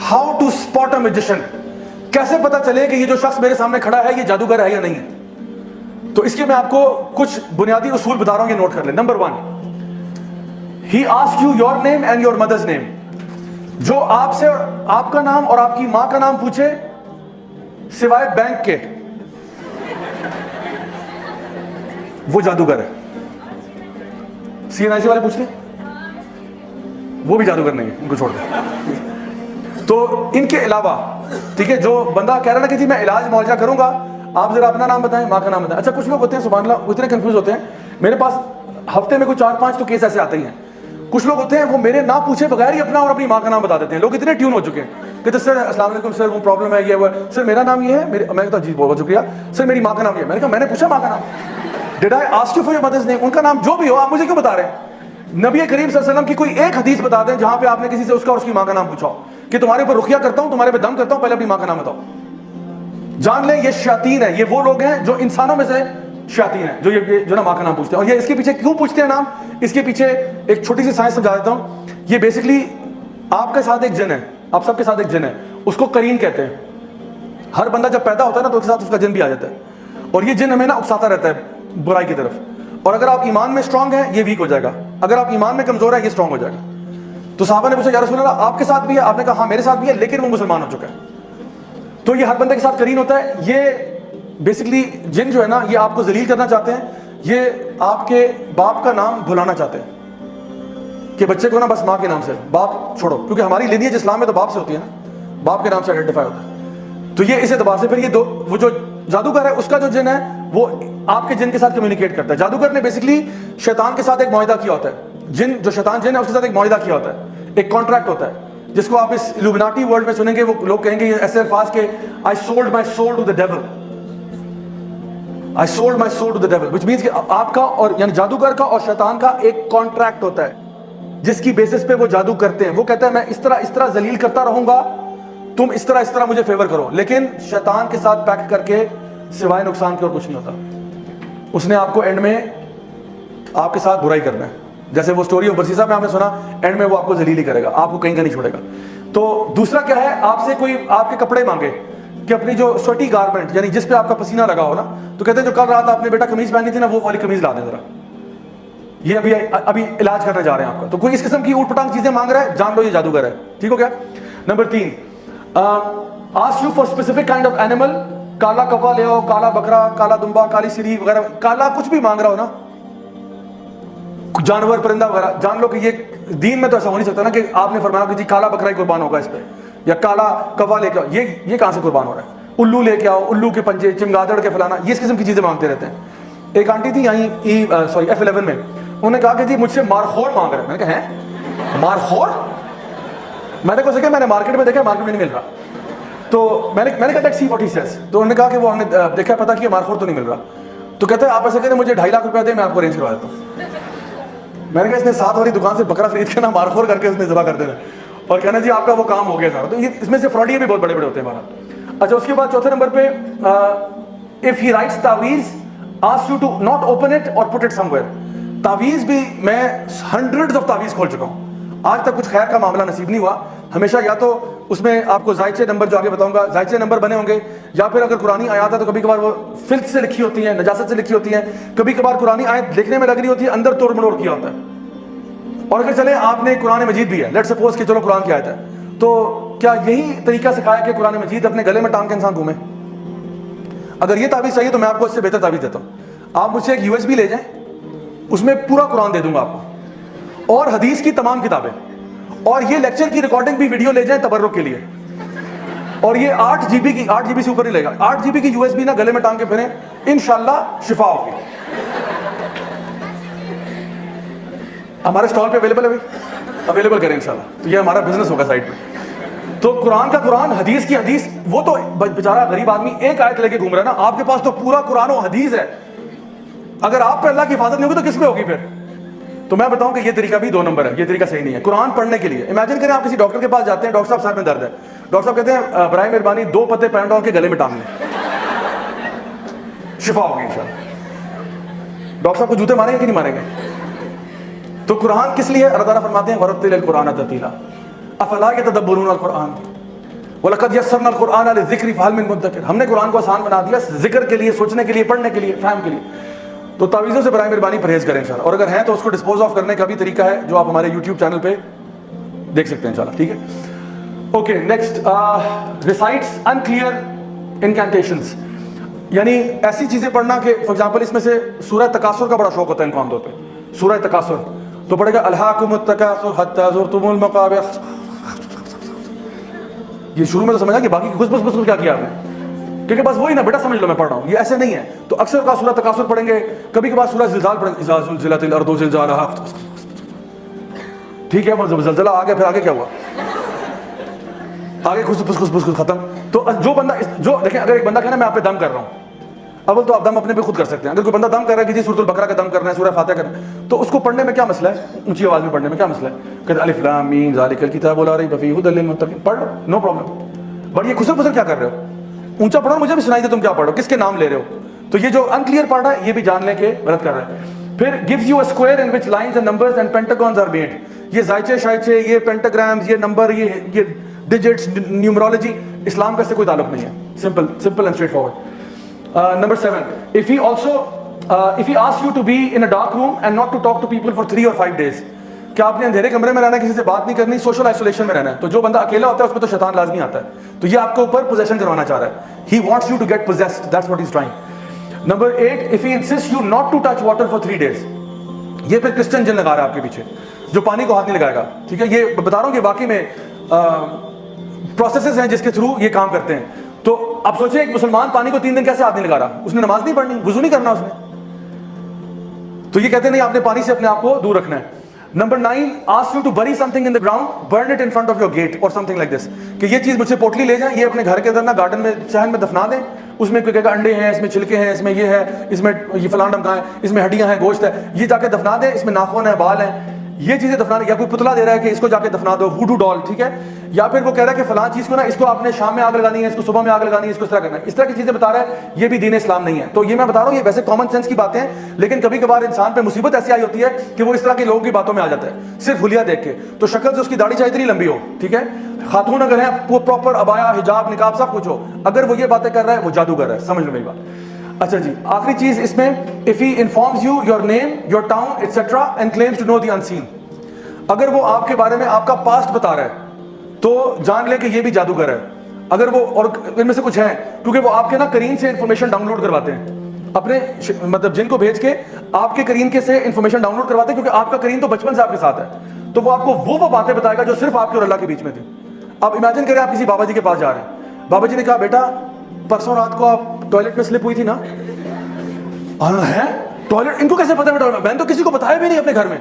How to spot a magician. کیسے پتا چلے کہ یہ جو شخص میرے سامنے کھڑا ہے یہ جادوگر ہے یا نہیں ہے؟ تو اس کے میں آپ کو کچھ بنیادی اصول بتا رہا ہوں، یہ نوٹ کر لیں. Number 1، he asks you your name and your mother's name. جو آپ سے آپ کا نام اور آپ کی ماں کا نام پوچھے سوائے بینک کے، وہ جادوگر ہے. CNIC والے پوچھتے وہ بھی جادوگر نہیں ہے، ان کو چھوڑ دیں. تو ان کے علاوہ ٹھیک ہے، جو بندہ کہہ رہا نا کہ جی میں علاج معالجہ کروں گا، آپ ذرا اپنا نام بتائیں، ماں کا نام بتائیں. اچھا کچھ لوگ ہوتے ہیں سبحان اللہ وہ اتنے کنفیوز ہوتے ہیں، میرے پاس ہفتے میں کوئی 4-5 تو کیس ایسے آتے ہی ہیں. کچھ لوگ ہوتے ہیں وہ میرے نام پوچھے بغیر ہی اپنا اور اپنی ماں کا نام بتا دیتے ہیں. لوگ اتنے ٹیون ہو چکے ہیں کہ سر السلام علیکم سر وہ پرابلم ہے یہ وہ، سر میرا نام یہ ہے، میں کہتا جی بہت شکریہ سر میری ماں کا نام یہ ہے. میں نے کہا میں نے پوچھا ماں کا نام، dad I ask you for your mother's name? ان کا نام جو بھی ہو آپ مجھے کیوں بتا رہے ہیں؟ نبی کریم صلی اللہ علیہ وسلم کی کوئی ایک حدیث بتا دیں جہاں پہ آپ نے کسی سے اس کا اور اس کی ماں کا نام پوچھا ہو کہ تمہارے اوپر رقیہ کرتا ہوں، تمہارے پہ دم کرتا ہوں، پہلے اپنی ماں کا نام بتاؤ. جان لیں یہ شیاطین ہے، یہ وہ لوگ ہیں جو انسانوں میں سے شیاطین ہیں، جو یہ جو نا ماں کا نام پوچھتے ہیں. اور یہ اس کے پیچھے کیوں پوچھتے ہیں نام، اس کے پیچھے ایک چھوٹی سی سائنس سمجھا دیتا ہوں. یہ بیسکلی آپ کے ساتھ ایک جن ہے، آپ سب کے ساتھ ایک جن ہے، اس کو قرین کہتے ہیں. ہر بندہ جب پیدا ہوتا ہے نا تو اس کے ساتھ اس کا جن بھی آ جاتا ہے، اور یہ جن ہمیں نا اکساتا رہتا ہے برائی کی طرف. اور اگر آپ ایمان میں اسٹرانگ ہیں یہ ویک ہو جائے گا، اگر آپ ایمان میں کمزور ہیں یہ اسٹرانگ ہو جائے گا. تو صحابہ نے پوچھا یا رسول اللہ آپ کے ساتھ بھی ہے؟ آپ نے کہا ہاں میرے ساتھ بھی ہے، لیکن وہ مسلمان ہو چکا ہے. تو یہ ہر بندے کے ساتھ قرین ہوتا ہے. یہ بیسکلی جن جو ہے نا یہ آپ کو ذلیل کرنا چاہتے ہیں، یہ آپ کے باپ کا نام بھلانا چاہتے ہیں کہ بچے کو نا بس ماں کے نام سے، باپ چھوڑو، کیونکہ ہماری لینیج اسلام میں تو باپ سے ہوتی ہے نا، باپ کے نام سے آئیڈینٹیفائی ہوتا ہے. تو یہ اس اعتبار سے پھر یہ وہ جو جادوگر ہے اس کا جو جن ہے وہ آپ کے جن کے ساتھ کمیونیکیٹ کرتا ہے. جادوگر نے بیسکلی شیطان کے ساتھ ایک معاہدہ کیا ہوتا ہے. جن جو شیطان جن ہے اس کے ساتھ ایک معاہدہ کیا ہوتا ہے، ایک کانٹریکٹ ہوتا ہے جس کو آپ اس الومناٹی ورلڈ میں سنیں گے. وہ لوگ کہیں گے یہ ایسے الفاظ کہ I sold my soul to the devil. I sold my soul to the devil, which means کہ آپ کا اور یعنی جادوگر کا اور شیطان کا ایک کانٹریکٹ ہوتا ہے جس کی بیسس پہ وہ جادو کرتے ہیں. وہ کہتا ہے میں اس طرح ذلیل کرتا رہوں گا، تم اس طرح مجھے فیور کرو. لیکن شیطان کے ساتھ پیکٹ کر کے سوائے نقصان کے اور کچھ نہیں ہوتا. اس نے آپ کو اینڈ میں آپ کے ساتھ برائی کرنا ہے. جیسے وہ سٹوری آف برسیسا میں آپ نے سنا، اینڈ میں وہ آپ کو ذلیل ہی کرے گا، آپ کو کہیں کا نہیں چھوڑے گا. تو دوسرا کیا ہے، آپ سے کوئی آپ کے کپڑے مانگے کہ اپنی جو سویٹی گارمنٹ یعنی جس پہ آپ کا پسینہ لگا ہو نا، تو کہتے ہیں جو کل رات آپ نے بیٹا قمیض پہنی تھی نا وہ والی قمیض لا دیں ذرا، یہ ابھی علاج کرنے جا رہے ہیں آپ کا. تو کوئی اس قسم کی اوٹ پٹانگ چیزیں مانگ رہا ہے، جان لو یہ جادوگر ہے. ٹھیک ہو گیا. Number 3، ask you for specific kind of animal. کالا کوا لے آؤ، کالا بکرا، کالا دمبا، کالی سری وغیرہ، کالا کچھ بھی مانگ رہا ہو نا، جانور پرندہ وغیرہ، جان لو کہ یہ دین میں تو ایسا ہو نہیں سکتا نا کہ آپ نے فرمایا کہ جی کالا بکرا ہی قربان ہوگا اس پہ، یا کالا کوا لے کے آؤ. یہ کہاں سے قربان ہو رہا ہے؟ الو لے کے آؤ، الو کے پنجے، چمگادڑ کے فلانا، یہ اس قسم کی چیزیں مانگتے رہتے ہیں. ایک آنٹی تھی یہیں F11 میں، انہوں نے کہا کہ جی مجھ سے مارخور مانگ رہے ہیں. میں نے کہا ہیں مارخور؟ میں نے کہا میں نے مارکیٹ میں دیکھا، مارکیٹ میں نہیں مل رہا. تو میں نے کہا let's see what he says. تو انہوں نے کہا کہ وہ ہم نے دیکھا پتا کہ مارخور تو نہیں مل رہا. تو کہتے ہیں آپ ایسے کہتے ہیں مجھے 2.5 لاکھ روپے دیں میں آپ کو ارینج کروا دیتا ہوں. میں نے کہا اس نے 7 والی دکان سے بکرا خرید کے نا مارخور کر کے اس نے ذبح کر دینا اور کہنا جی آپ کا وہ کام ہو گیا سارا. تو یہ اس میں سے فراڈیے بھی بہت بڑے بڑے ہوتے ہیں ہمارا. اچھا اس کے بعد چوتھے نمبر پہ if he writes تعویذ ask you to not open it or put it somewhere. تعویذ بھی میں hundreds of تعویذ کھول چکا ہوں، آج تک کچھ خیر کا معاملہ نصیب نہیں ہوا. ہمیشہ یا تو اس میں آپ کو زائچے نمبر جو آگے بتاؤں گا زائچے نمبر بنے ہوں گے، یا پھر اگر قرآنی آیات ہے تو کبھی کبھار وہ فلت سے لکھی ہوتی ہیں، نجاست سے لکھی ہوتی ہیں. کبھی کبھار قرآنی آیت لکھنے میں لگ رہی ہوتی ہے، اندر توڑ مڑوڑ کیا ہوتا ہے. اور اگر چلیں آپ نے قرآن مجید بھی ہے، لیٹ سپوز کہ چلو قرآن کی آیت ہے، تو کیا یہی طریقہ سکھایا کہ قرآن مجید اپنے گلے میں ٹانگ کے انسان گھومے؟ اگر یہ تعویذ چاہیے تو میں آپ کو اس سے بہتر تعویذ دیتا ہوں. آپ مجھ سے ایک USB لے جائیں، اس میں پورا قرآن دے دوں گا آپ کو اور حدیث کی تمام کتابیں، اور یہ لیکچر کی ریکارڈنگ بھی ویڈیو لے جائیں تبرک کے لیے. اور یہ 8 GB سے اوپر نہیں لے گا. 8 GB کی USB نا گلے میں ٹانگ کے پھریں، انشاءاللہ شفا ہوگی. ہمارے اسٹال پہ اویلیبل ہے، اویلیبل کریں انشاءاللہ. تو یہ ہمارا بزنس ہوگا سائٹ پہ. تو قرآن کا قرآن، حدیث کی حدیث. وہ تو بیچارہ غریب آدمی ایک آیت لے کے گھوم رہا ہے نا، آپ کے پاس تو پورا قرآن و حدیث ہے. اگر آپ پہ اللہ کی حفاظت نہیں ہوگی تو کس پہ ہوگی پھر؟ تو میں بتاؤں کہ یہ طریقہ بھی 2 نمبر ہے، یہ طریقہ صحیح نہیں ہے. قرآن پڑھنے کے لیے امیجن کریں آپ کسی ڈاکٹر کے پاس جاتے ہیں، ڈاکٹر صاحب سر میں درد ہے، ڈاکٹر صاحب کہتے ہیں برائے مہربانی 2 پتے پیناڈول کے گلے میں ٹانگ لیں، شفا ہوگی انشاءاللہ. ڈاکٹر صاحب کو جوتے ماریں گے کہ نہیں ماریں گے؟ تو قرآن کس لیے؟ اللہ تعالیٰ فرماتے ہیں وَرَتِّلِ الْقُرْآنَ تَرْتِیلًا افلا يتدبرون القرآن. وَلَقَدْ يَسَّرْنَا الْقُرْآنَ لِلذِّكْرِ فَهَلْ مِن مُدَّكِرٍ، ہم نے قرآن کو آسان بنا دیا ذکر کے لیے، سوچنے کے لیے، پڑھنے کے لیے، فہم کے لیے. تو تعویذوں سے برائے مہربانی پرہیز کریں انشاءاللہ، اور اگر ہیں تو اس کو ڈسپوز آف کرنے کا بھی طریقہ ہے جو آپ ہمارے یوٹیوب چینل پہ دیکھ سکتے ہیں انشاءاللہ. ٹھیک ہے. اوکے نیکسٹ، ریسائٹس انکلیئر انکینٹیشنز، یعنی ایسی چیزیں پڑھنا کہ فار ایگزامپل اس میں سے سورہ تکاثر کا بڑا شوق ہوتا ہے ان کو عام طور پہ. سورہ تکاثر تو پڑھے گا الہاکم التکاثر حتی زرتم المقابر. یہ شروع میں تو سمجھا کہ باقی کی بس کیا کیا آپ نے، کیونکہ بس وہی نا بیٹا سمجھ لو میں پڑھ رہا ہوں. یہ ایسے نہیں ہے. تو اکثر کا سورہ تکاثر پڑھیں گے، کبھی کبھار سورہ زلزال پڑھیں گے، اذا زلزلت الارض زلزالہا. ٹھیک ہے، وہ زلزلہ آ گیا، پھر آگے کیا ہوا، آگے خس ختم. تو جو بندہ جو دیکھیں، اگر ایک بندہ کہنا میں آپ پہ دم کر رہا ہوں، اول تو آپ دم اپنے پہ خود کر سکتے ہیں. اگر کوئی بندہ دم کر رہا ہے کہ جی سورۃ البقرہ کا دم کرنا ہے، سورہ فاتحہ کرنا ہے، تو اس کو پڑھنے میں کیا مسئلہ ہے، اونچی آواز میں پڑھنے میں کیا مسئلہ ہے؟ کہ الف لام میم ذالک الکتاب لا ریب فیہ ھدی للمتقین، پڑھ لو، نو پرابلم. بٹ یہ خسر کیا کر رہے ہو، اونچا پڑھو، مجھے بھی سنائی دے تم کیا پڑھو، کس کے نام لے رہے ہو. تو یہ جو انکلیئر پڑھ رہا ہے یہ بھی جان لیں کہ غلط کر رہا ہے. پھر gives you a square in which lines and numbers and pentagons are made. یہ زائچے شائچے، یہ پینٹاگرامز، یہ نمبر، یہ ڈیجٹس، نیومرولوجی، اسلام کا اس سے کوئی تعلق نہیں ہے. Simple and straight forward. Number 7, if he asks you to be in a dark room and not to talk to people for 3 or 5 days, کیا آپ نے اندھیرے کمرے میں رہنا ہے، کسی سے بات نہیں کرنی، سوشل آئسولیشن میں رہنا ہے. تو جو بندہ اکیلا ہوتا ہے اس میں تو شیطان لازمی آتا ہے. تو یہ آپ کے اوپر پوزیشن کروانا چاہ رہا ہے. He wants you to get possessed. That's what he's trying. Number 8, if he insists you not to touch water for 3 days, یہ پھر کرسچن جن لگا رہا ہے آپ کے پیچھے، جو پانی کو ہاتھ نہیں لگائے گا. ٹھیک ہے، یہ بتا رہا ہوں کہ واقعی میں پروسیسز ہیں جس کے تھرو یہ کام کرتے ہیں. تو آپ سوچیں ایک مسلمان پانی کو 3 دن کیسے ہاتھ نہیں لگا رہا، اس نے نماز نہیں پڑھنی، وضو نہیں کرنا اس نے. تو یہ کہتے ہیں نہیں، آپ نے پانی سے اپنے آپ کو دور رکھنا ہے. Number 9, ask you to bury something in the ground, burn it in front of your gate or something like this. کہ یہ چیز مجھ سے پوٹلی لے جائیں، یہ اپنے گھر کے اندر نا گارڈن میں صحن میں دفنا دیں. اس میں کوئی کہے گا انڈے ہیں، اس میں چھلکے ہیں، اس میں یہ ہے، اس میں یہ فلاں ڈمکا ہے، اس میں ہڈیاں ہیں، گوشت ہے، یہ جا کے دفنا دیں. اس میں ناخن ہے، بال ہیں، یہ چیزیں دفنانے. یا کوئی پتلا دے رہا ہے کہ اس کو جا کے دفنا دو، ووڈو ڈال. ٹھیک ہے. یا پھر وہ کہہ رہا ہے کہ فلاں چیز کو نا اس کو آپ نے شام میں آگ لگانی ہے، اس کو صبح میں آگ لگانی ہے، اس کو اس طرح کرنا ہے. اس طرح کی چیزیں بتا رہا ہے. یہ بھی دین اسلام نہیں ہے. تو یہ میں بتا رہا ہوں، یہ ویسے کامن سینس کی باتیں ہیں، لیکن کبھی کبھار انسان پہ مصیبت ایسی آئی ہوتی ہے کہ وہ اس طرح کے لوگوں کی باتوں میں آ جاتا ہے صرف حلیہ دیکھ کے. تو شکل سے اس کی داڑھی چاہے اتنی لمبی ہو، ٹھیک ہے، خاتون اگر ہیں وہ پراپر ابایا، حجاب، نقاب سب کچھ ہو، اگر وہ یہ باتیں کر رہا ہے وہ جادوگر ہے. سمجھ لو میری بات. اچھا جی، آخری چیز اس میں، if he informs you your name, your town, etc. and claims to know the unseen. اگر وہ آپ کے بارے میں آپ کا پاسٹ بتا رہا ہے تو جان لیں کہ یہ بھی جادوگر ہے. اگر وہ، اور ان میں سے کچھ ہیں کیونکہ وہ آپ کے نا کرین سے انفارمیشن ڈاؤن لوڈ کرواتے ہیں، اپنے مطلب جن کو بھیج کے آپ کے کرین کے سے انفارمیشن ڈاؤن لوڈ کرواتے ہیں، کیونکہ آپ کا کرین تو بچپن سے آپ کے ساتھ ہے. تو وہ آپ کو وہ باتیں بتائے گا جو صرف آپ کے اور اللہ کے بیچ میں تھی. آپ امیجن کریں آپ کسی بابا جی کے پاس جا رہے ہیں، بابا جی نے کہا بیٹا پرسوں رات کو آپ ٹوائلٹ میں سلپ ہوئی تھی نا. ہے ٹوائلٹ، ان کو کیسے پتا بیٹا، میں نے تو کسی کو بتایا بھی نہیں اپنے گھر میں.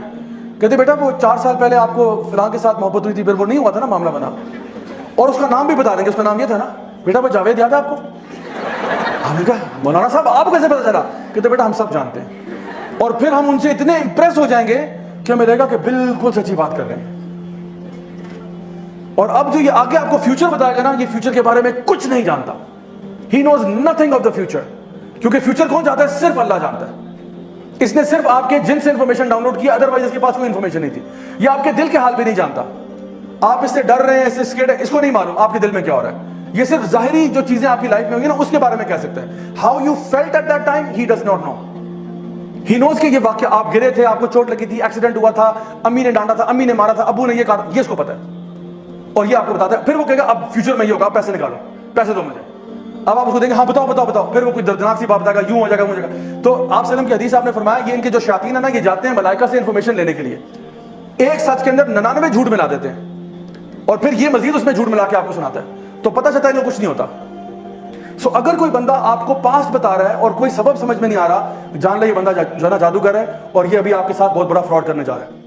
کہتے بیٹا وہ 4 سال پہلے آپ کو فلاں کے ساتھ محبت ہوئی تھی، پھر وہ نہیں ہوا تھا نا معاملہ بنا. اور اس کا نام بھی بتا دیں گے، اس کا نام یہ تھا نا بیٹا وہ جاوید یاد ہے آپ کو. ہم نے کہا مولانا صاحب آپ کیسے پتا چلا؟ کہتے بیٹا ہم سب جانتے ہیں. اور پھر ہم ان سے اتنے امپریس ہو جائیں گے کہ ہمیں لگے گا کہ بالکل سچی بات کر رہے ہیں. اور اب جو یہ آگے آپ کو فیوچر بتائے گا نا، یہ فیوچر کے بارے میں کچھ نہیں جانتا. ہی نوز نتھنگ آف دا فیوچر. کیونکہ فیوچر کون جانتا ہے؟ صرف اللہ جانتا ہے. اس نے صرف آپ کے جن سے انفارمیشن ڈاؤن لوڈ کی، ادروائز اس کے پاس کوئی انفارمیشن نہیں تھی. یہ آپ کے دل کے حال بھی نہیں جانتا. آپ اس سے ڈر رہے ہیں، اس سے اسکیئرڈ ہے، اس کو نہیں معلوم آپ کے دل میں کیا ہو رہا ہے. یہ صرف ظاہری جو چیزیں آپ کی لائف میں ہوئی نا اس کے بارے میں کہہ سکتا ہے. How you felt at that time he does not know. He knows کہ یہ واقعہ آپ گرے تھے، آپ کو چوٹ لگی تھی، ایکسیڈنٹ ہوا تھا، امی نے ڈانٹا تھا، امی نے مارا تھا، ابو نے یہ کہا، یہ اس کو پتا ہے. اور یہ آپ کو بتاتا ہے. پھر وہ کہے گا اب فیوچر میں یہ ہوگا، پیسے نکالو، پیسے دو مجھے. اب آپ اس کو دیں گے، ہاں بتاؤ بتاؤ بتاؤ. پھر وہ کوئی دردناک سی بات بتائے گا، یوں ہو جائے گا، وہ ہو جائے گا. تو آپ صلی اللہ کی حدیث آپ نے فرمایا یہ ان کے جو شیاطین ہیں نا، یہ جاتے ہیں ملائکہ سے انفارمیشن لینے کے لیے. ایک سچ کے اندر 99 جھوٹ ملا دیتے ہیں، اور پھر یہ مزید اس میں جھوٹ ملا کے آپ کو سناتا ہے. تو پتہ چلتا ہے کہ کچھ نہیں ہوتا. سو اگر کوئی بندہ آپ کو پاسٹ بتا رہا ہے اور کوئی سبب سمجھ میں نہیں آ رہا، جان لے یہ بندہ جو ہے نا جادوگر ہے، اور یہ ابھی آپ کے ساتھ بہت بڑا فراڈ کرنے جا رہا ہے.